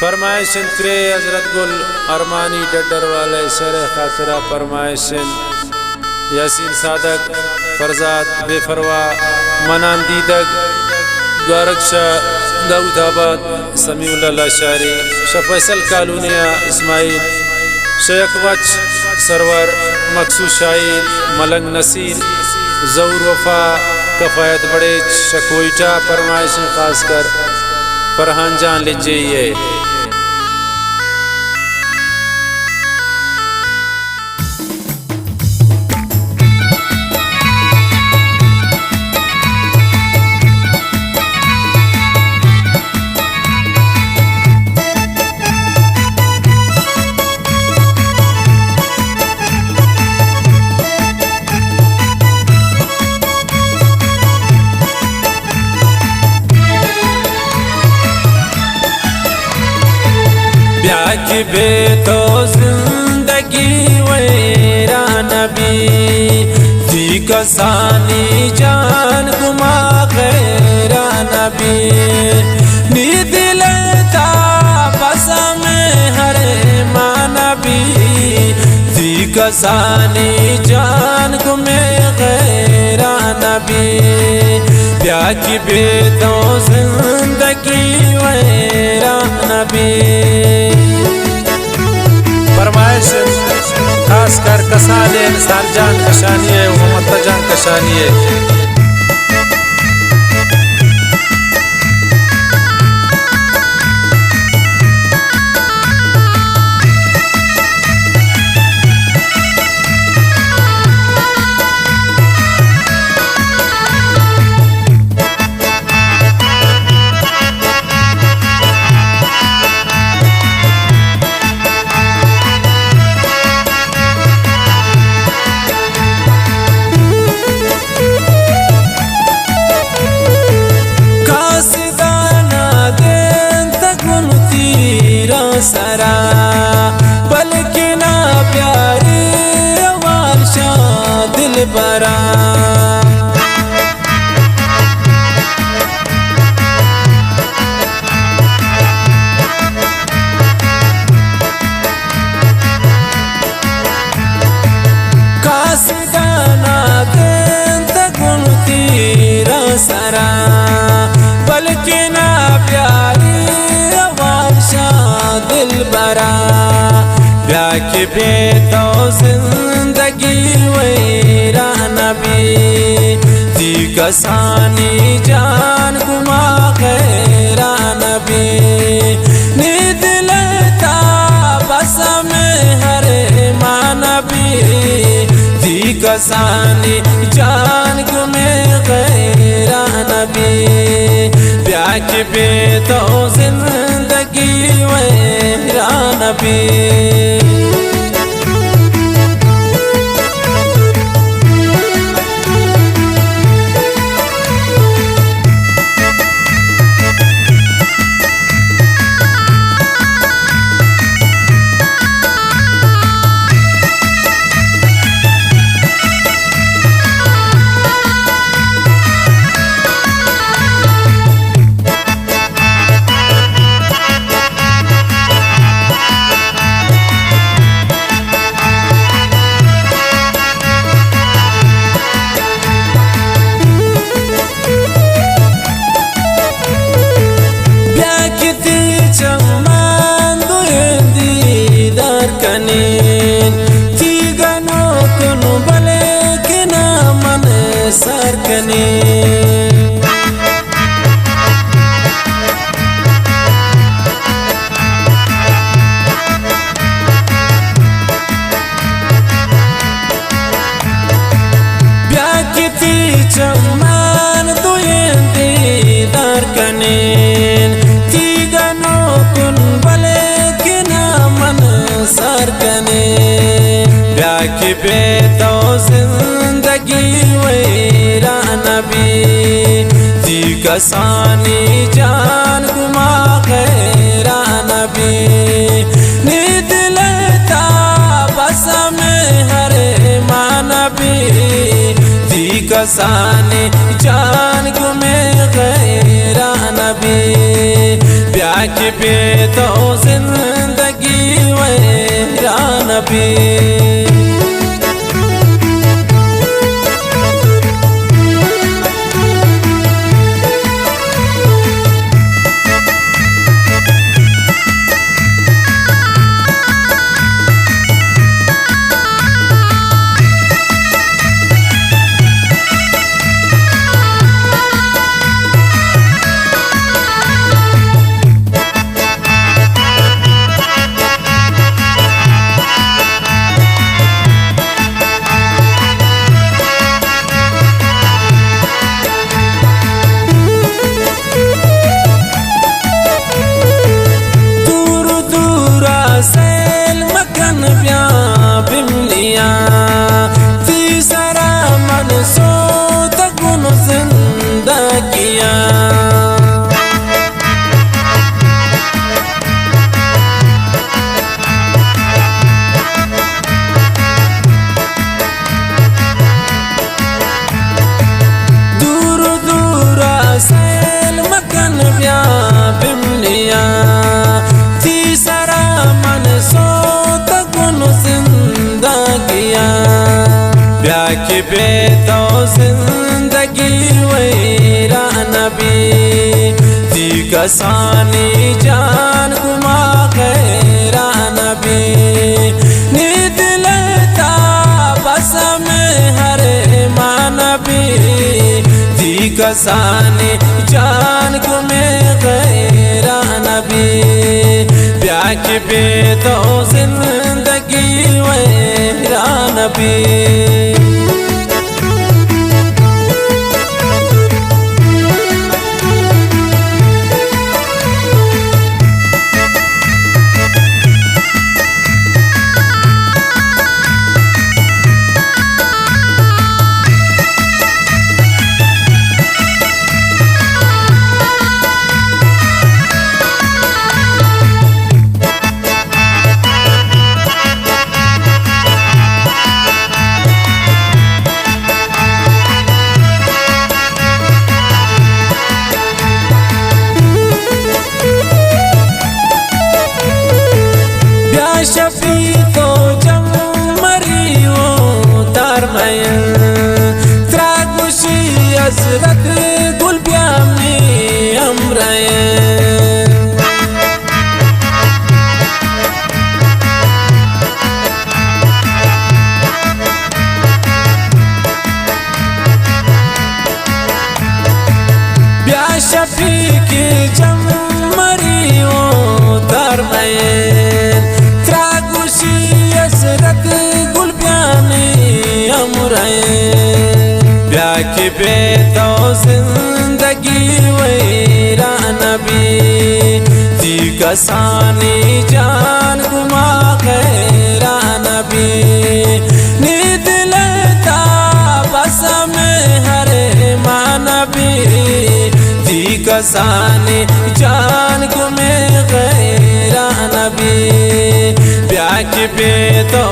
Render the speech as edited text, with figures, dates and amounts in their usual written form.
फरमाइशन pray हजरत गुल Armani डडर वाले sir खातरा फरमाइशन यासीन सादक फरजाद बेफरवा मनान दीदक द्वारकशा दाऊदाबाद समीउल्लाह शारी शफैसल कालूनिया इस्माइल शेख वच सरवर मकसूद शाहीन मलंग नसीर जऊर वफा कफ़ायत बड़े शकोईटा फरमाइशन खासकर फरहान जान लीजिए। ब्याज बे तो जिंदगी वेरा नबी जी कसानी जान गुमा गैरा नबी नींद लेता बस में हरे मानबी जी कसानी जान गुमे गैरा नबी ब्याज बे तो जिंदगी वेरा नबी। फरमाइश खासकर कसाले इंसान जान कशानिए मोहम्मद जान कशानिए। सरा बल्कि ना प्यारे वालशा दिल बरा कासिदाना देंत गुण तीरा सरा बल्कि ना प्यारे दिल बरा ब्याज बे तो जिंदगी वेरा नबी जी कसानी जान गुमा गैरा नबी नींद लेता बस में हरे मानबी जी कसानी जान गुमे गैरा नबी ब्याज बे तो जिंदगी वेरा नबी। सरकने ब्याकिती चमान दुयंती दरकने तीगनो कुन बले किना मन सरकने ब्याकी बे तो जिंदगी वेरा नबी जी कसानी जान गुमा गैरा नबी नींद लेता बस में हरे मानबी जी कसानी जान गुमे गैरा नबी। ब्याह पे तो जिंदगी वैरान भी सेल मकन ब्या बिमलिया तीसरा मन सो तकुन जिंदगिया दूर दूर सेल मकन ब्या बिमलिया तीसरा मन सो तकुन जिंदगिया ब्याह पे तो जिंदगी वैरान भी ती कसानी जान गुमा गैरान भी नींद लेता बस में हरे मान भी ती कसानी जान गुमे गैरान भी ब्याह पे तो जिंदगी वैरान भी शफी तो जम मरी वो तार मयन त्रागुशी हजरत गुलबिया में अमरयन ब्या शफी की जम मरी वो तार मयन हजरत गुलबिया में अमरयन ब्याह पे तो जिंदगी वैरान भी ती कसानी जान गुमा गैरान भी नींद लेता बस में हरे मान भी ती कसानी जान गुमे गैरान भी ब्याह पे तो